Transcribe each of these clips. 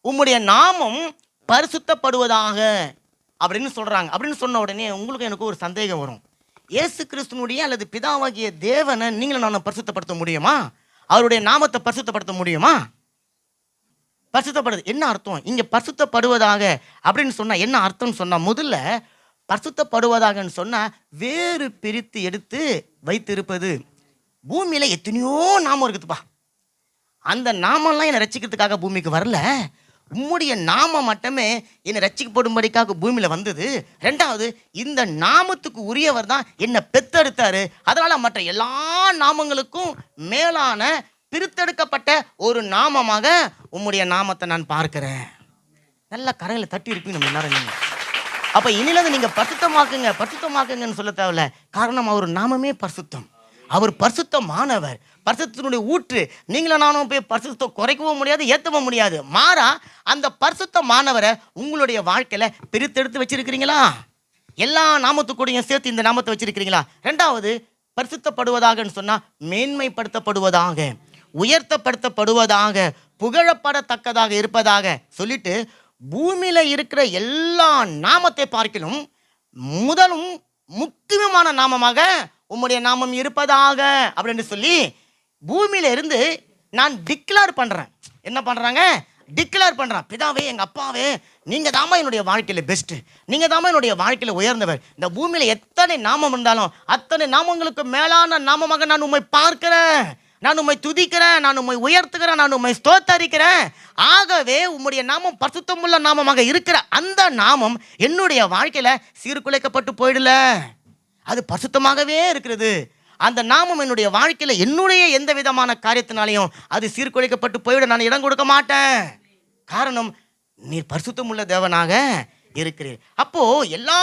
உம்முடைய நாமம் பரிசுத்தப்படுவதாக அப்படின்னு சொல்றாங்க. அப்படின்னு சொன்ன உடனே உங்களுக்கு எனக்கு ஒரு சந்தேகம் வரும். இயேசு கிறிஸ்துனுடைய அல்லது பிதாவாகிய தேவனை நீங்களும் நானும் பரிசுத்தப்படுத்த முடியுமா? அவருடைய நாமத்தை பரிசுத்தப்படுத்த முடியுமா? பரிசுத்தப்படுது என்ன அர்த்தம்? இங்க பரிசுத்தப்படுவதாக அப்படின்னு சொன்னா என்ன அர்த்தம்னு சொன்னா, முதல்ல பரிசுத்தப்படுவதாகன்னு சொன்னா வேறு பிரித்து எடுத்து வைத்திருப்பது. பூமியில எத்தனையோ நாமம் இருக்குதுப்பா. அந்த நாமெல்லாம் என்னை ரட்சிக்கிறதுக்காக பூமிக்கு வரல. உம்முடைய நாமம் மட்டுமே என்னை ரட்சிக்கப்படும்படிக்காக பூமியில வந்தது. ரெண்டாவது, இந்த நாமத்துக்கு உரியவர் தான் என்னை பெத்தெடுத்தாரு. அதனால மற்ற எல்லா நாமங்களுக்கும் மேலான பிரித்தெடுக்கப்பட்ட ஒரு நாமமாக உம்முடைய நாமத்தை நான் பார்க்கிறேன். நல்ல கரையில் தட்டி இருப்பீங்க நம்ம எல்லாரும். நீங்க அப்ப இனில நீங்க பரிசுத்தமாக்குங்கன்னு சொல்ல தேவையில்ல. காரணம் அவர் நாமமே பரிசுத்தம். அவர் பரிசுத்தமானவர், பரிசுத்தனுடைய ஊற்று. நீங்களும் நானும் போய் பரிசுத்தம் குறைக்கவும் முடியாது, ஏற்றவும் முடியாது. மாறா அந்த பரிசுத்தமானவரை உங்களுடைய வாழ்க்கையில பிரித்தெடுத்து வச்சிருக்கிறீங்களா? எல்லா நாமத்துக்கூடையும் சேர்த்து இந்த நாமத்தை வச்சிருக்கிறீங்களா? ரெண்டாவது, பரிசுத்தப்படுவதாகன்னு சொன்னா மேன்மைப்படுத்தப்படுவதாக, உயர்த்தப்படுத்தப்படுவதாக, புகழப்படத்தக்கதாக இருப்பதாக சொல்லிட்டு பூமியில இருக்கிற எல்லா நாமத்தை பார்க்கிலும் முதலும் முக்கியமான நாமமாக உம்முடைய நாமம் இருப்பதாக அப்படின்னு சொல்லி பூமியில இருந்து நான் டிக்ளேர் பண்றேன். என்ன பண்றாங்க? டிக்ளேர் பண்றான். பிதாவே, எங்க அப்பாவே, நீங்க தாமா என்னுடைய வாழ்க்கையில பெஸ்ட், நீங்க தாமா என்னுடைய வாழ்க்கையில உயர்ந்தவர். இந்த பூமியில எத்தனை நாமம் இருந்தாலும் அத்தனை நாமங்களுக்கு மேலான நாமமாக நான் உம்மை பார்க்கிறேன், நான் உம்மை துதிக்கிறேன், நான் உம்மை உயர்த்துகிறேன், நான் உம்மை ஸ்தோத்தரிக்கிறேன். ஆகவே உம்முடைய நாமம் பரிசுத்தமுள்ள நாமமாக இருக்கிற அந்த நாமம் என்னுடைய வாழ்க்கையில சீர்குலைக்கப்பட்டு போயிடல, அது பரிசுத்தமாகவே இருக்கிறது. அந்த நாமம் என்னுடைய வாழ்க்கையில என்னுடைய எந்த விதமான காரியத்தினாலையும் அது சீர்குலைக்கப்பட்டு போயிட நான் இடம் கொடுக்க மாட்டேன். காரணம், நீர் பரிசுத்தமுள்ள தேவனாக இருக்கிறீர். அப்போ எல்லா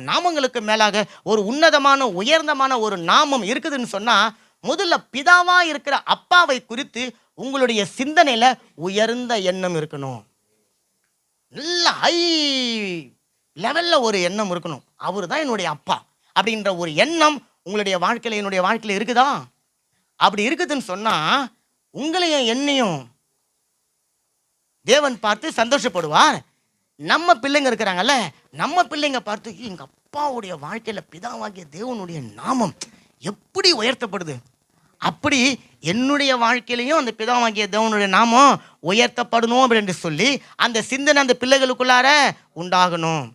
நாமங்களுக்கு மேலாக ஒரு உன்னதமான உயர்ந்தமான ஒரு நாமம் இருக்குதுன்னு சொன்னா, முதல்ல பிதாவா இருக்கிற அப்பாவை குறித்து உங்களுடைய சிந்தனையில உயர்ந்த எண்ணம் இருக்கணும். நல்ல ஹை லெவல்ல ஒரு எண்ணம் இருக்கணும். அவரு தான் என்னுடைய அப்பா அப்படின்ற ஒரு எண்ணம் உங்களுடைய வாழ்க்கையில என்னுடைய வாழ்க்கையில இருக்குதா? அப்படி இருக்குதுன்னு சொன்னா உங்களையும் என்னையும் தேவன் பார்த்து சந்தோஷப்படுவார். நம்ம பிள்ளைங்க இருக்கிறாங்கல்ல, நம்ம பிள்ளைங்க பார்த்து எங்க அப்பாவுடைய வாழ்க்கையில பிதாவாகிய தேவனுடைய நாமம் எப்படி உயர்த்தப்படுது, அப்படி என்னுடைய வாழ்க்கையிலையும் அந்த பிதாவாகிய தேவனுடைய நாமம் உயர்த்தப்படணும் அப்படின்னு சொல்லி அந்த சிந்தனை அந்த பிள்ளைகளுக்குள்ளார உண்டாகணும்.